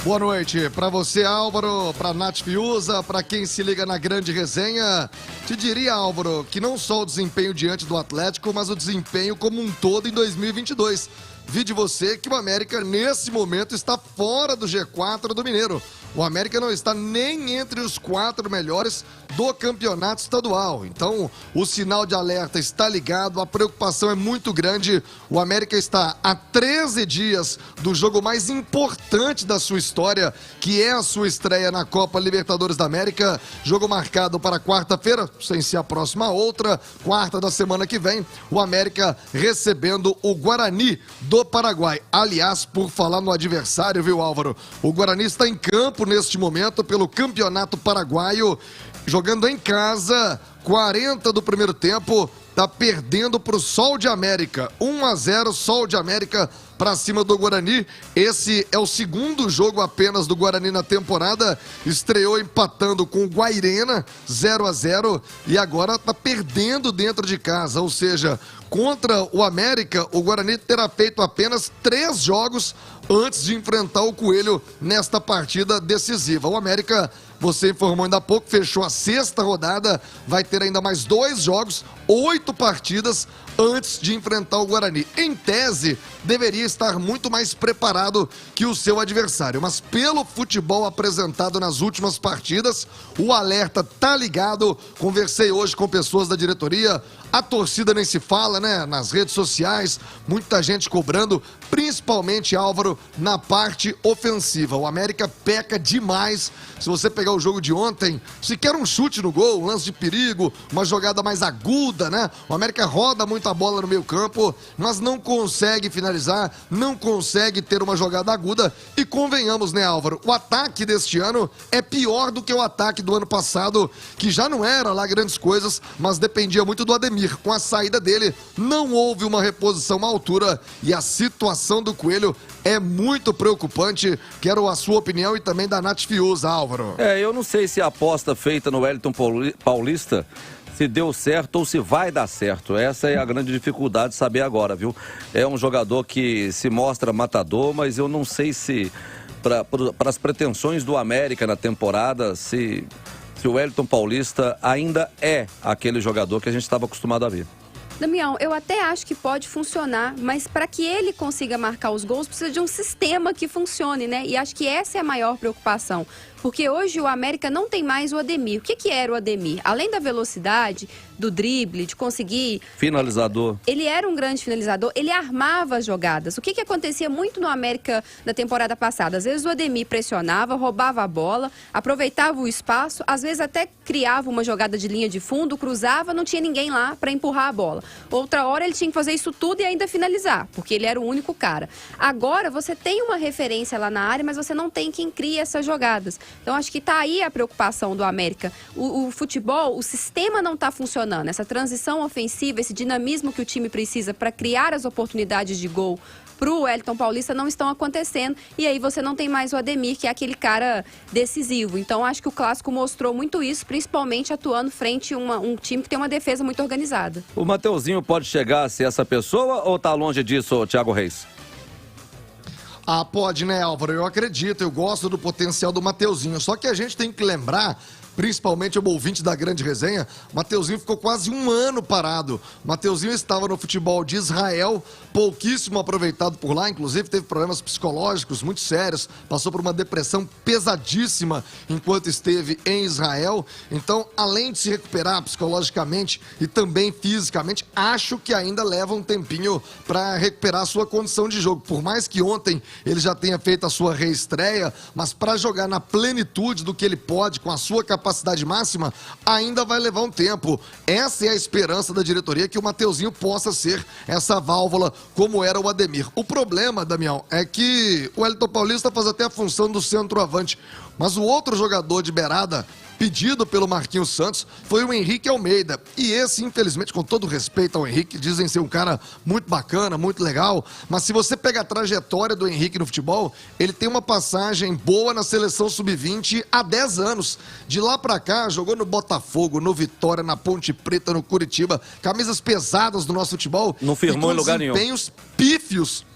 Boa noite para você, Álvaro, para Nath Fiuza, para quem se liga na grande resenha. Te diria, Álvaro, que não só o desempenho diante do Atlético, mas o desempenho como um todo em 2022. Vi de você que o América, nesse momento, está fora do G4 do Mineiro. O América não está nem entre os 4 melhores do campeonato estadual. Então, o sinal de alerta está ligado, a preocupação é muito grande. O América está a 13 dias do jogo mais importante da sua história, que é a sua estreia na Copa Libertadores da América. Jogo marcado para quarta-feira, sem ser a próxima outra, quarta da semana que vem. O América recebendo o Guarani do Paraguai. Aliás, por falar no adversário, viu, Álvaro? O Guarani está em campo neste momento pelo Campeonato Paraguaio, jogando em casa, 40 do primeiro tempo, tá perdendo pro Sol de América, 1-0 Sol de América para cima do Guarani. Esse é o segundo jogo apenas do Guarani na temporada, estreou empatando com o Guairena, 0-0, e agora tá perdendo dentro de casa, ou seja, contra o América, o Guarani terá feito apenas 3 jogos antes de enfrentar o Coelho nesta partida decisiva. O América, você informou ainda há pouco, fechou a 6ª rodada, vai ter ainda mais 2 jogos, 8 partidas antes de enfrentar o Guarani. Em tese, deveria estar muito mais preparado que o seu adversário, mas pelo futebol apresentado nas últimas partidas, o alerta tá ligado. Conversei hoje com pessoas da diretoria, a torcida nem se fala, né? Nas redes sociais, muita gente cobrando, principalmente, Álvaro, na parte ofensiva. O América peca demais. Se você pegar o jogo de ontem, sequer um chute no gol, um lance de perigo, uma jogada mais aguda, né? O América roda muito a bola no meio campo, mas não consegue finalizar, não consegue ter uma jogada aguda. E convenhamos, né, Álvaro? O ataque deste ano é pior do que o ataque do ano passado, que já não era lá grandes coisas, mas dependia muito do Ademir. Com a saída dele, não houve uma reposição à altura e a situação do Coelho é muito preocupante. Quero a sua opinião e também da Nath Fiuza, Álvaro. Eu não sei se a aposta feita no Wellington Paulista se deu certo ou se vai dar certo. Essa é a grande dificuldade de saber agora, viu? É um jogador que se mostra matador, mas eu não sei se, para as pretensões do América na temporada, se o Wellington Paulista ainda é aquele jogador que a gente estava acostumado a ver. Damião, eu até acho que pode funcionar, mas para que ele consiga marcar os gols, precisa de um sistema que funcione, né? E acho que essa é a maior preocupação. Porque hoje o América não tem mais o Ademir. O que era o Ademir? Além da velocidade, do drible, de conseguir... Finalizador. Ele era um grande finalizador, ele armava as jogadas. O que acontecia muito no América da temporada passada? Às vezes o Ademir pressionava, roubava a bola, aproveitava o espaço, às vezes até criava uma jogada de linha de fundo, cruzava, não tinha ninguém lá para empurrar a bola. Outra hora ele tinha que fazer isso tudo e ainda finalizar, porque ele era o único cara. Agora você tem uma referência lá na área, mas você não tem quem crie essas jogadas. Então, acho que está aí a preocupação do América. O futebol, o sistema não está funcionando. Essa transição ofensiva, esse dinamismo que o time precisa para criar as oportunidades de gol para o Wellington Paulista não estão acontecendo. E aí você não tem mais o Ademir, que é aquele cara decisivo. Então, acho que o Clássico mostrou muito isso, principalmente atuando frente a um time que tem uma defesa muito organizada. O Mateuzinho pode chegar a ser essa pessoa ou está longe disso, Thiago Reis? Ah, pode, né, Álvaro? Eu acredito, eu gosto do potencial do Mateuzinho. Só que a gente tem que lembrar, principalmente o ouvinte da grande resenha, Mateuzinho ficou quase 1 ano parado. Mateuzinho estava no futebol de Israel, pouquíssimo aproveitado por lá, inclusive teve problemas psicológicos muito sérios, passou por uma depressão pesadíssima enquanto esteve em Israel. Então, além de se recuperar psicologicamente e também fisicamente, acho que ainda leva um tempinho para recuperar a sua condição de jogo. Por mais que ontem ele já tenha feito a sua reestreia, mas para jogar na plenitude do que ele pode, com a sua capacidade máxima, ainda vai levar um tempo. Essa é a esperança da diretoria, que o Mateuzinho possa ser essa válvula como era o Ademir. O problema, Damião, é que o Wellington Paulista faz até a função do centroavante, mas o outro jogador de beirada pedido pelo Marquinhos Santos foi o Henrique Almeida. E esse, infelizmente, com todo respeito ao Henrique, dizem ser um cara muito bacana, muito legal, mas se você pega a trajetória do Henrique no futebol, ele tem uma passagem boa na seleção sub-20 há 10 anos. De lá pra cá, jogou no Botafogo, no Vitória, na Ponte Preta, no Curitiba, camisas pesadas do nosso futebol. Não firmou em lugar nenhum. Desempenhos pífios,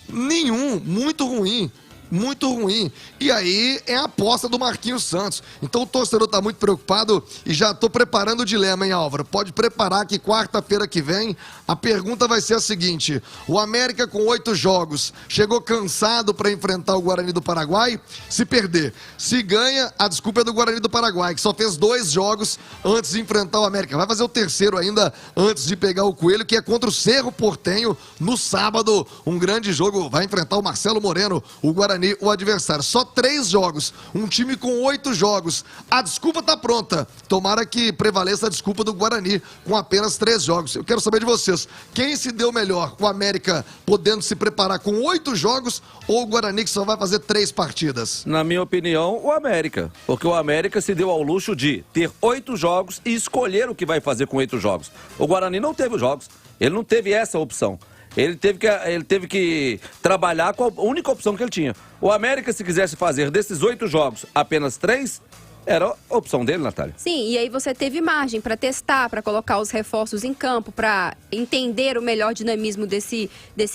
nenhum, muito ruim. muito ruim. E aí é a aposta do Marquinhos Santos. Então o torcedor está muito preocupado e já estou preparando o dilema, hein, Álvaro? Pode preparar que quarta-feira que vem a pergunta vai ser a seguinte: o América com 8 jogos chegou cansado para enfrentar o Guarani do Paraguai? Se perder. Se ganha, a desculpa é do Guarani do Paraguai, que só fez 2 jogos antes de enfrentar o América. Vai fazer o terceiro ainda antes de pegar o Coelho, que é contra o Cerro Porteño no sábado. Um grande jogo, vai enfrentar o Marcelo Moreno, o Guarani, o adversário. Só 3 jogos, um time com 8 jogos. A desculpa tá pronta. Tomara que prevaleça a desculpa do Guarani com apenas 3 jogos. Eu quero saber de vocês, quem se deu melhor? O América podendo se preparar com 8 jogos ou o Guarani que só vai fazer 3 partidas? Na minha opinião, o América. Porque o América se deu ao luxo de ter 8 jogos e escolher o que vai fazer com 8 jogos. O Guarani não teve os jogos. Ele não teve essa opção. Ele teve que trabalhar com a única opção que ele tinha. O América, se quisesse fazer desses 8 jogos apenas 3, era a opção dele, Natália. Sim, e aí você teve margem para testar, para colocar os reforços em campo, para entender o melhor dinamismo desse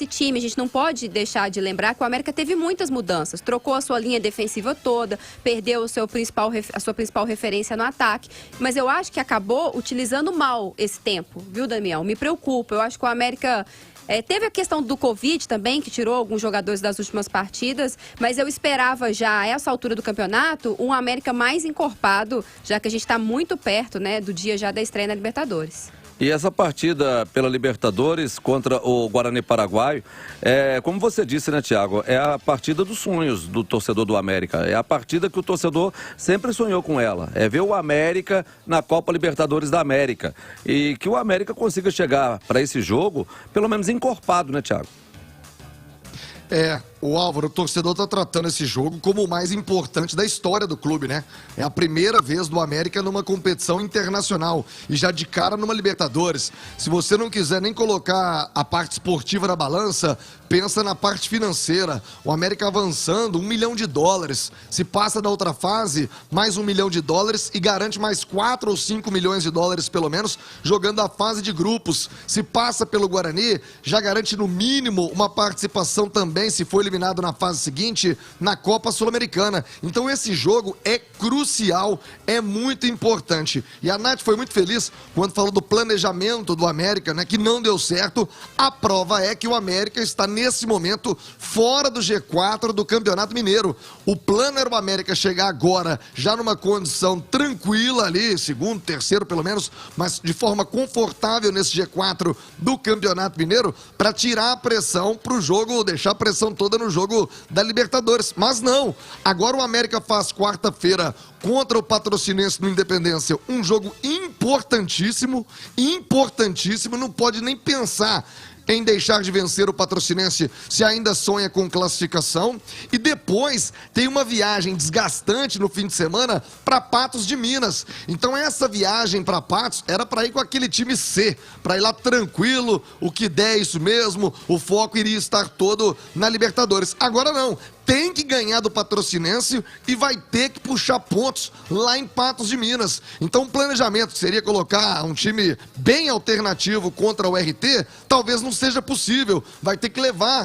time. A gente não pode deixar de lembrar que o América teve muitas mudanças. Trocou a sua linha defensiva toda, perdeu a sua principal referência no ataque. Mas eu acho que acabou utilizando mal esse tempo, viu, Damião? Me preocupa. Eu acho que o América... teve a questão do Covid também, que tirou alguns jogadores das últimas partidas, mas eu esperava já, a essa altura do campeonato, um América mais encorpado, já que a gente está muito perto, né, do dia já da estreia na Libertadores. E essa partida pela Libertadores contra o Guarani Paraguaio, como você disse, né, Thiago, é a partida dos sonhos do torcedor do América. É a partida que o torcedor sempre sonhou com ela. É ver o América na Copa Libertadores da América. E que o América consiga chegar para esse jogo, pelo menos encorpado, né, Thiago? O Álvaro, o torcedor está tratando esse jogo como o mais importante da história do clube, né? É a primeira vez do América numa competição internacional e já de cara numa Libertadores. Se você não quiser nem colocar a parte esportiva na balança, pensa na parte financeira. O América avançando, $1 milhão. Se passa da outra fase, mais $1 milhão e garante mais 4 ou 5 milhões de dólares, pelo menos, jogando a fase de grupos. Se passa pelo Guarani, já garante no mínimo uma participação também, se for eliminado na fase seguinte, na Copa Sul-Americana. Então esse jogo é crucial, é muito importante. E a Nath foi muito feliz quando falou do planejamento do América, né, que não deu certo. A prova é que o América está nesse momento fora do G4 do Campeonato Mineiro. O plano era o América chegar agora já numa condição tranquila ali, segundo, terceiro pelo menos, mas de forma confortável nesse G4 do Campeonato Mineiro, para tirar a pressão pro jogo, deixar a pressão toda no jogo da Libertadores. Mas não, agora o América faz quarta-feira contra o Patrocinense no Independência, um jogo importantíssimo, não pode nem pensar em deixar de vencer o Patrocinense se ainda sonha com classificação. E depois tem uma viagem desgastante no fim de semana para Patos de Minas. Então essa viagem para Patos era para ir com aquele time C, para ir lá tranquilo, o que der é isso mesmo, o foco iria estar todo na Libertadores. Agora não, tem que ganhar do Patrocinense e vai ter que puxar pontos lá em Patos de Minas. Então o planejamento que seria colocar um time bem alternativo contra o RT, talvez não seja possível. Vai ter que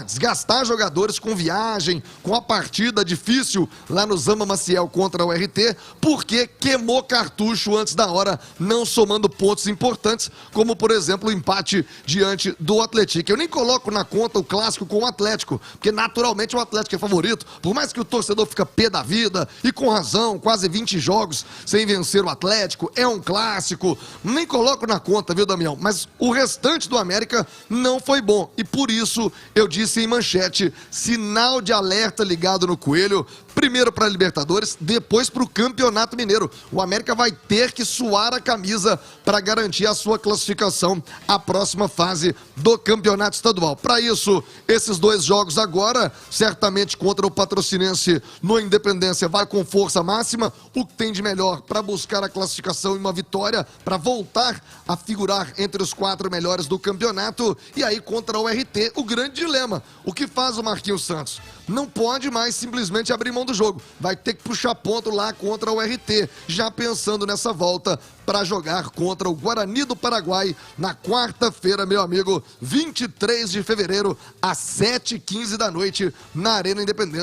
desgastar jogadores com viagem, com a partida difícil lá no Zama Maciel contra o RT, porque queimou cartucho antes da hora, não somando pontos importantes, como por exemplo o empate diante do Atlético. Eu nem coloco na conta o clássico com o Atlético, porque naturalmente o Atlético é favorito. Por mais que o torcedor fica pé da vida, e com razão, quase 20 jogos sem vencer o Atlético, é um clássico, nem coloco na conta, viu, Damião? Mas o restante do América não foi bom, e por isso eu disse em manchete, sinal de alerta ligado no Coelho, primeiro para a Libertadores, depois para o Campeonato Mineiro. O América vai ter que suar a camisa para garantir a sua classificação à próxima fase do Campeonato Estadual. Para isso, esses 2 jogos agora, certamente contra o Patrocinense no Independência, vai com força máxima, o que tem de melhor para buscar a classificação e uma vitória, para voltar a figurar entre os 4 melhores do campeonato. E aí contra o RT, o grande dilema, o que faz o Marquinhos Santos? Não pode mais simplesmente abrir mão do jogo, vai ter que puxar ponto lá contra o RT, já pensando nessa volta para jogar contra o Guarani do Paraguai na quarta-feira, meu amigo, 23 de fevereiro, às 7h15 da noite, na Arena Independência.